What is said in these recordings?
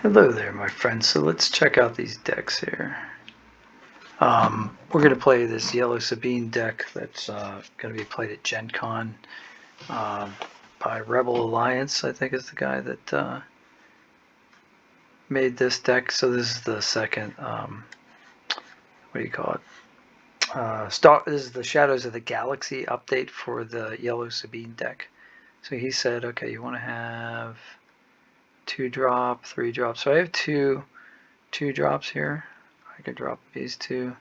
Hello there, my friends. So let's check out these decks here. We're going to play this yellow Sabine deck that's going to be played at Gen Con by Rebel Alliance, I think is the guy that made this deck. So this is the second, what do you call it? This is the Shadows of the Galaxy update for the yellow Sabine deck. So he said, okay, you want to have 2-drop, 3-drop. So I have two 2-drops here. I can drop these two.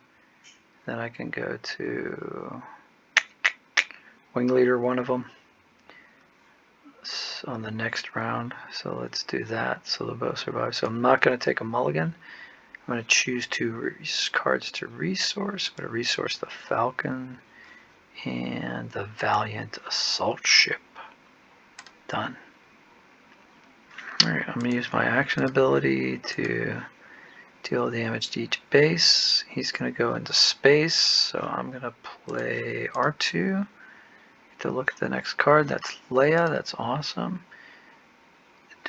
Then I can go to Wing Leader, one of them, on the next round. So let's do that. So they'll both survive. So I'm not going to take a mulligan. I'm going to choose 2 cards to resource. I'm going to resource the Falcon and the Valiant Assault Ship. Done. Alright, I'm going to use my action ability to deal damage to each base. He's going to go into space, so I'm going to play R2 to look at the next card. That's Leia. That's awesome.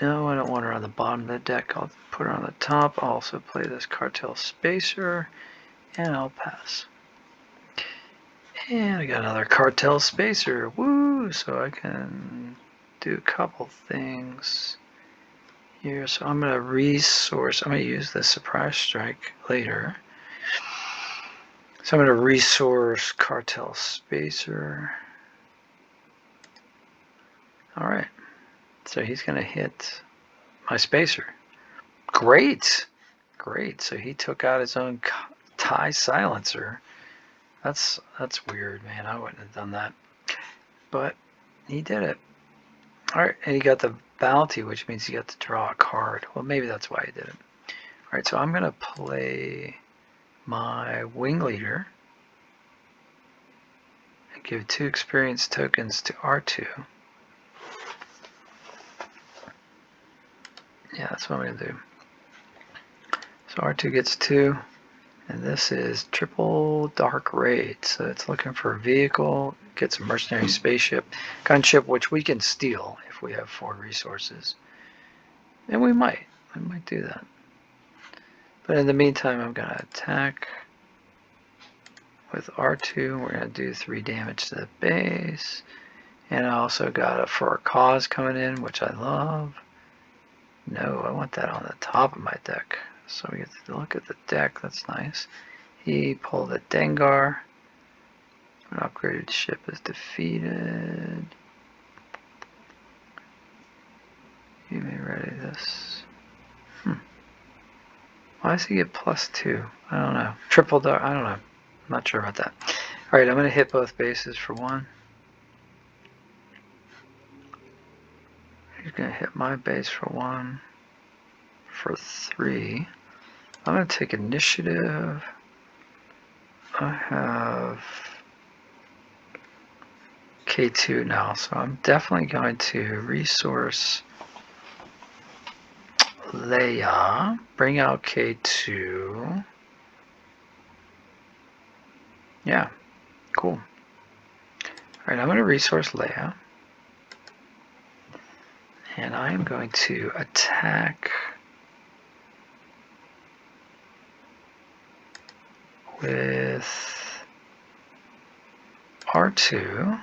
No, I don't want her on the bottom of the deck. I'll put her on the top. I'll also play this Cartel Spacer, and I'll pass. And I got another Cartel Spacer. Woo! So I can do a couple things here. So I'm going to resource. I'm going to use the Surprise Strike later. So I'm going to resource Cartel Spacer. Alright. So he's going to hit my Spacer. Great! Great. So he took out his own TIE Silencer. That's weird, man. I wouldn't have done that. But he did it. Alright, and he got the bounty, which means he got to draw a card. Well, maybe that's why he did it. Alright, so I'm going to play my Wing Leader and give 2 experience tokens to R2. Yeah, that's what I'm going to do. So R2 gets 2, and this is triple dark raid. So it's looking for a vehicle, gets a mercenary spaceship, gunship, which we can steal if we have 4 resources. And we might do that. But in the meantime, I'm going to attack with R2. We're going to do 3 damage to the base. And I also got a For a Cause coming in, which I love. No, I want that on the top of my deck. So we get to look at the deck. That's nice. He pulled a Dengar. An upgraded ship is defeated. You may ready this. Why does he get +2? I don't know. Triple dark. I don't know. I'm not sure about that. Alright, I'm going to hit both bases for 1. He's going to hit my base for 1. For 3. I'm going to take initiative. I have K2 now, so I'm definitely going to resource Leia, bring out K2. Yeah, cool. Alright, I'm going to resource Leia. And I am going to attack with R2.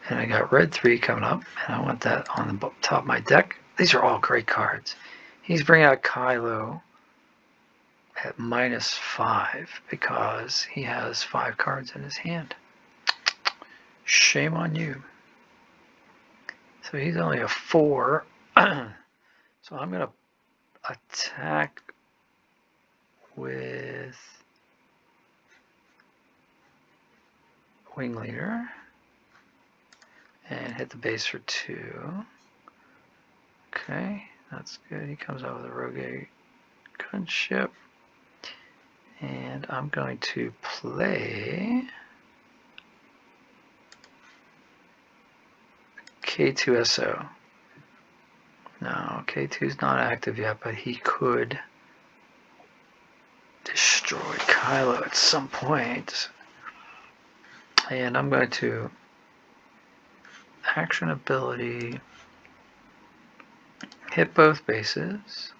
And I got red 3 coming up, and I want that on the top of my deck. These are all great cards. He's bringing out Kylo at -5 because he has 5 cards in his hand. Shame on you. So he's only a 4. So I'm going to attack with Wing Leader and hit the base for 2. Okay, that's good. He comes out with a rogue gunship. And I'm going to play K2SO. No, K2's not active yet, but he could destroy Kylo at some point. And I'm going to action ability hit both bases,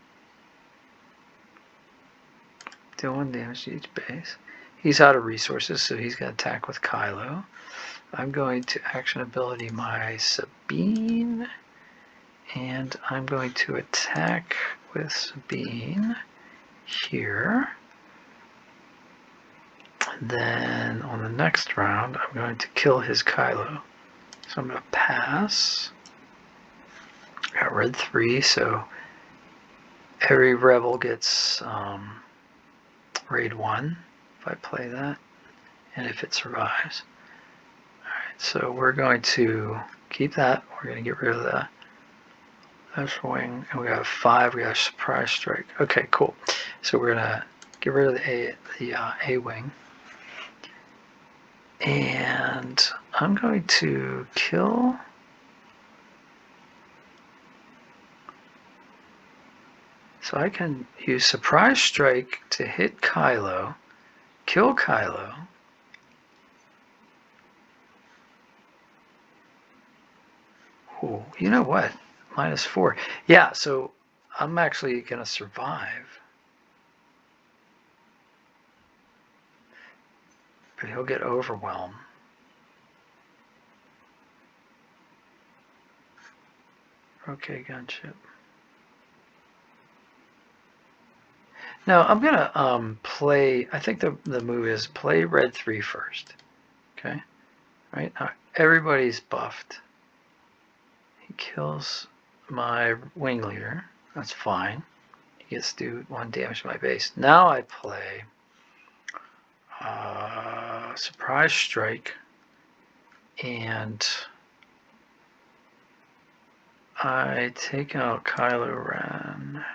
deal 1 damage to each base. He's out of resources, so he's going to attack with Kylo. I'm going to action ability my Sabine, and I'm going to attack with Sabine here. Then on the next round, I'm going to kill his Kylo. So I'm going to pass. Got red 3, so every rebel gets raid 1 if I play that, and if it survives. Alright, so we're going to keep that. We're going to get rid of the wing, and we got 5. We got a surprise strike. Okay, cool. So we're going to get rid of the A wing. And I'm going to kill so I can use surprise strike to hit Kylo, kill Kylo. Oh, you know what? -4. Yeah, so I'm actually going to survive. But he'll get overwhelmed. Okay, gunship. Now I'm gonna play. I think the move is play red 3 first. Okay, right now everybody's buffed. He kills my wing leader. That's fine. He gets to do 1 damage to my base. Now I play surprise strike, and I take out Kylo Ren.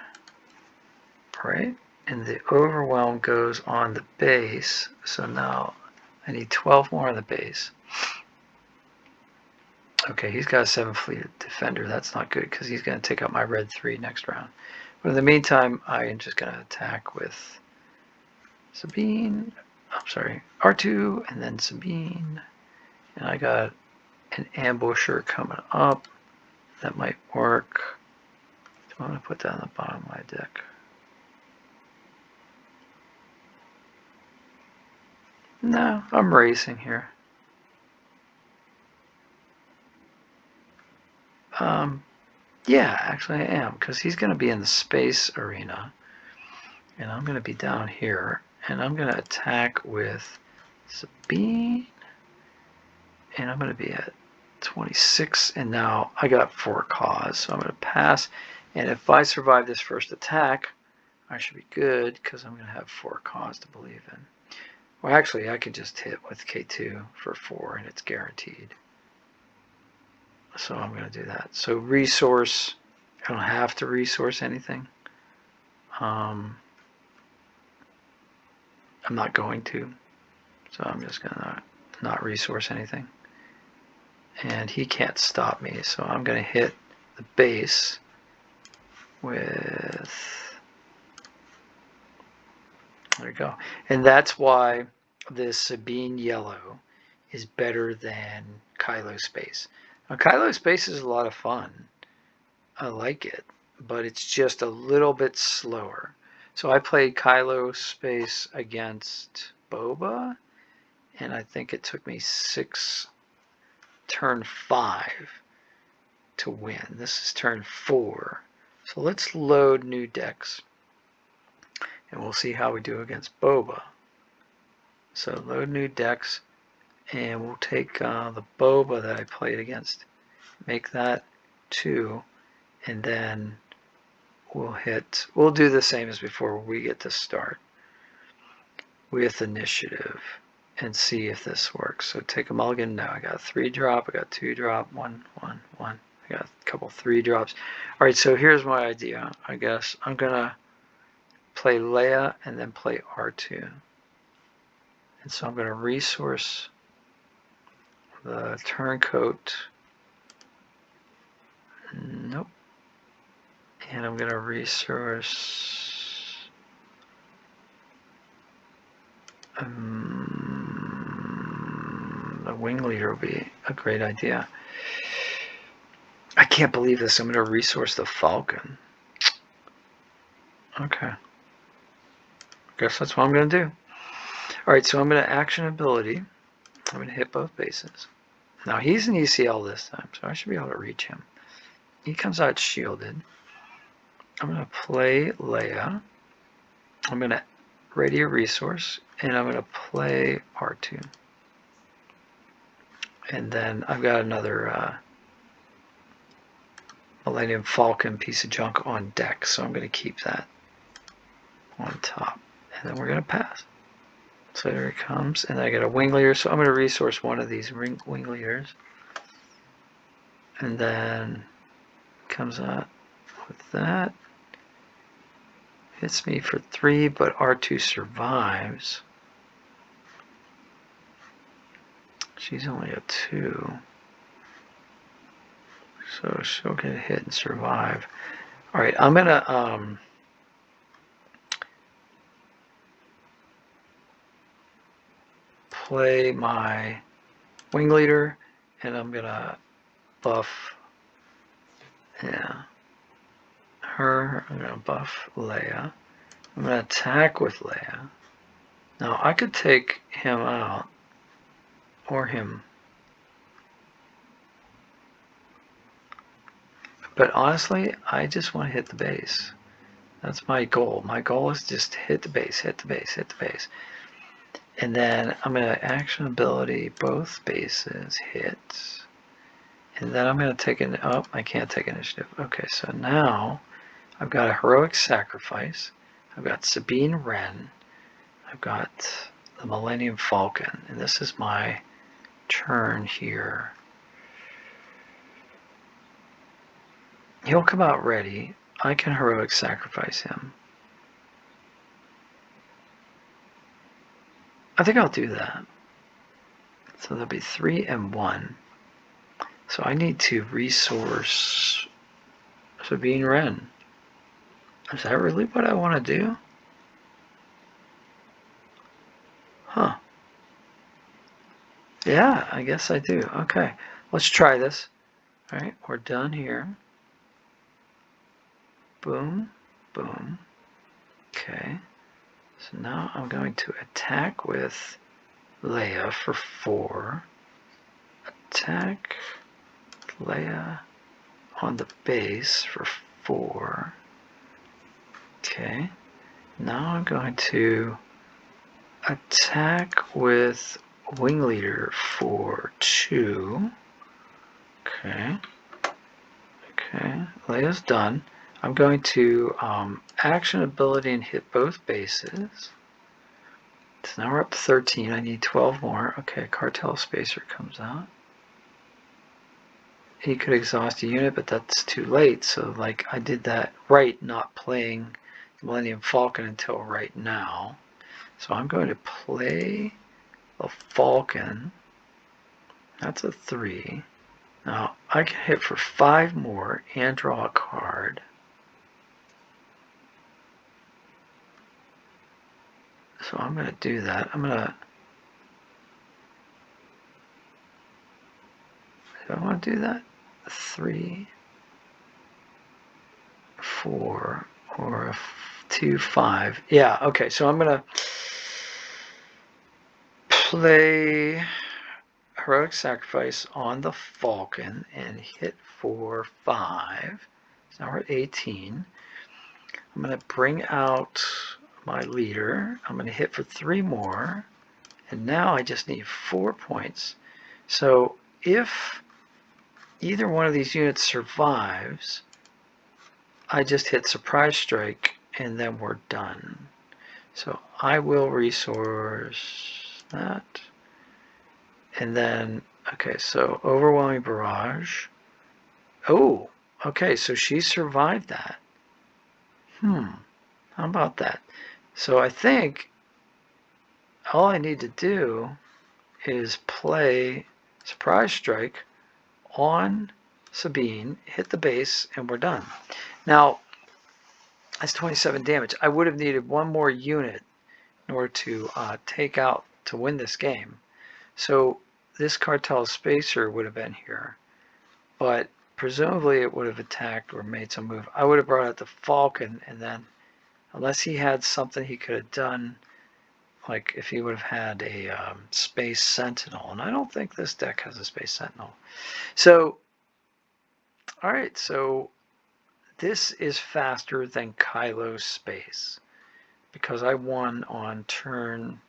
Right? And the overwhelm goes on the base. So now I need 12 more on the base. Okay, he's got a 7 fleet defender. That's not good because he's going to take out my red 3 next round. But in the meantime, I am just going to attack with Sabine. I'm sorry, R2, and then Sabine. And I got an ambusher coming up. That might work. I'm going to put that on the bottom of my deck. No, I'm racing here. Yeah, actually I am, because he's going to be in the space arena, and I'm going to be down here, and I'm going to attack with Sabine, and I'm going to be at 26, and now I got 4 cause, so I'm going to pass, and if I survive this first attack, I should be good, because I'm going to have 4 cause to believe in. Well, actually, I can just hit with K2 for 4, and it's guaranteed. So I'm going to do that. So resource, I don't have to resource anything. I'm not going to. So I'm just going to not resource anything. And he can't stop me. So I'm going to hit the base with... There you go. And that's why this Sabine yellow is better than Kylo Space. Now, Kylo Space is a lot of fun. I like it, but it's just a little bit slower. So I played Kylo Space against Boba, and I think it took me turn 5 to win. This is turn 4. So let's load new decks, and we'll see how we do against Boba. So load new decks, and we'll take the Boba that I played against, make that 2, and then we'll do the same as before. We get to start with initiative and see if this works. So take a mulligan. Now I got a 3 drop, I got 2 drop, 1, 1, 1. I got a couple 3 drops. All right, so here's my idea. I guess I'm gonna play Leia and then play R2. And so I'm gonna resource the turncoat. Nope. And I'm going to resource the wing leader will be a great idea. I can't believe this. I'm going to resource the Falcon. Okay. Guess that's what I'm going to do. Alright, so I'm going to action ability. I'm going to hit both bases. Now he's an ECL this time, so I should be able to reach him. He comes out shielded. I'm going to play Leia. I'm going to ready a resource, and I'm going to play R2. And then I've got another Millennium Falcon piece of junk on deck, so I'm going to keep that on top. And then we're going to pass. So there it comes, and I got a wing leader, so I'm going to resource one of these wing leaders. And then comes out with that. Hits me for 3, but R2 survives. She's only a 2. So she'll get hit and survive. Alright, I'm going to play my wing leader, and I'm going to buff her. I'm going to buff Leia. I'm going to attack with Leia. Now I could take him out, or him. But honestly, I just want to hit the base. That's my goal. My goal is just hit the base, hit the base, hit the base. And then I'm going to action ability both bases, hits. And then I'm going to take an, oh, I can't take initiative. Okay, so now I've got a heroic sacrifice. I've got Sabine Wren. I've got the Millennium Falcon. And this is my turn here. He'll come out ready. I can heroic sacrifice him. I think I'll do that. So there'll be 3 and 1. So I need to resource Sabine Wren. Is that really what I want to do? Huh. Yeah, I guess I do. Okay, let's try this. All right, we're done here. Boom, boom. Okay, so now I'm going to attack with Leia for 4. Attack Leia on the base for 4. Okay, now I'm going to attack with wing leader for 2. Okay, okay, Leia's done. I'm going to action ability and hit both bases. So now we're up to 13. I need 12 more. Okay, Cartel Spacer comes out. He could exhaust a unit, but that's too late. So, like, I did that right, not playing Millennium Falcon until right now. So I'm going to play the Falcon. That's a 3. Now, I can hit for 5 more and draw a card. So I'm going to do that. I'm going to... Do I want to do that? 3, 4, or 2, 5. Yeah, okay, so I'm going to play Heroic Sacrifice on the Falcon and hit for 5. So now we're at 18. I'm going to bring out my leader. I'm going to hit for 3 more. And now I just need 4 points. So if either one of these units survives, I just hit Surprise Strike and then we're done. So I will resource that. And then, okay, so Overwhelming Barrage. Oh, okay, so she survived that. How about that? So I think all I need to do is play Surprise Strike on Sabine, hit the base, and we're done. Now, that's 27 damage. I would have needed 1 more unit in order to take out to win this game. So this Cartel Spacer would have been here. But presumably it would have attacked or made some move. I would have brought out the Falcon, and then, unless he had something he could have done, like if he would have had a Space Sentinel, and I don't think this deck has a Space Sentinel. So, all right, so this is faster than Kylo's Space, because I won on turn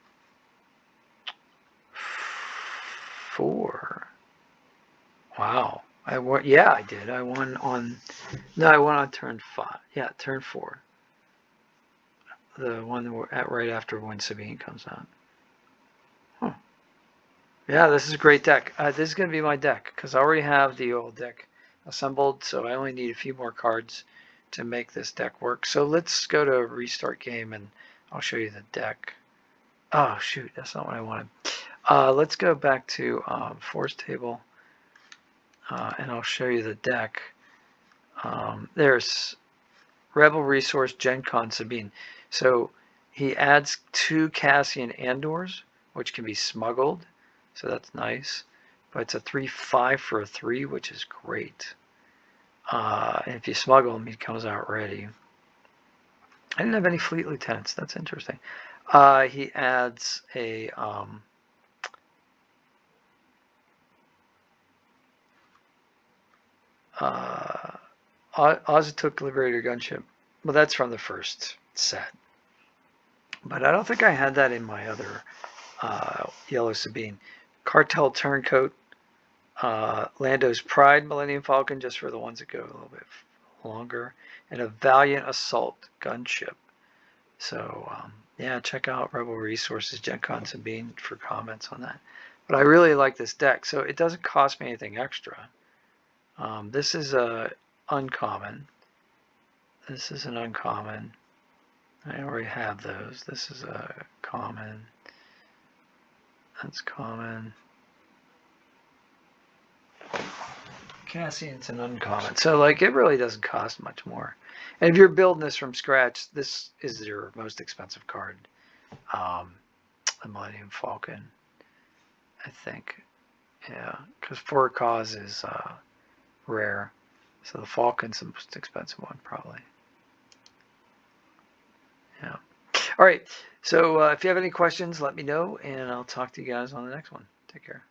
4. Wow. Yeah, I did. I won on turn 5. Yeah, turn 4. The one that we're at right after when Sabine comes out. Huh. Yeah, this is a great deck. This is going to be my deck, because I already have the old deck assembled, so I only need a few more cards to make this deck work. So let's go to restart game, and I'll show you the deck. Oh, shoot, that's not what I wanted. Let's go back to Force Table, and I'll show you the deck. There's Rebel Resource Gen Con Sabine. So he adds 2 Cassian Andors, which can be smuggled. So that's nice. But it's a 3/5 for a 3, which is great. And if you smuggle him, he comes out ready. I didn't have any Fleet Lieutenants. That's interesting. He adds a Ozotok Liberator Gunship. Well, that's from the first set. But I don't think I had that in my other Yellow Sabine. Cartel Turncoat. Lando's Pride Millennium Falcon, just for the ones that go a little bit longer. And a Valiant Assault Gunship. So, yeah, check out Rebel Resources Gen Con Sabine for comments on that. But I really like this deck. So it doesn't cost me anything extra. This is a uncommon. This is an uncommon. I already have those. This is a common. That's common. Cassian's an uncommon. So, like, it really doesn't cost much more. And if you're building this from scratch, this is your most expensive card. The Millennium Falcon, I think. Yeah, because For Cause is rare. So the Falcon's the most expensive one, probably. Yeah. All right. So if you have any questions, let me know, and I'll talk to you guys on the next one. Take care.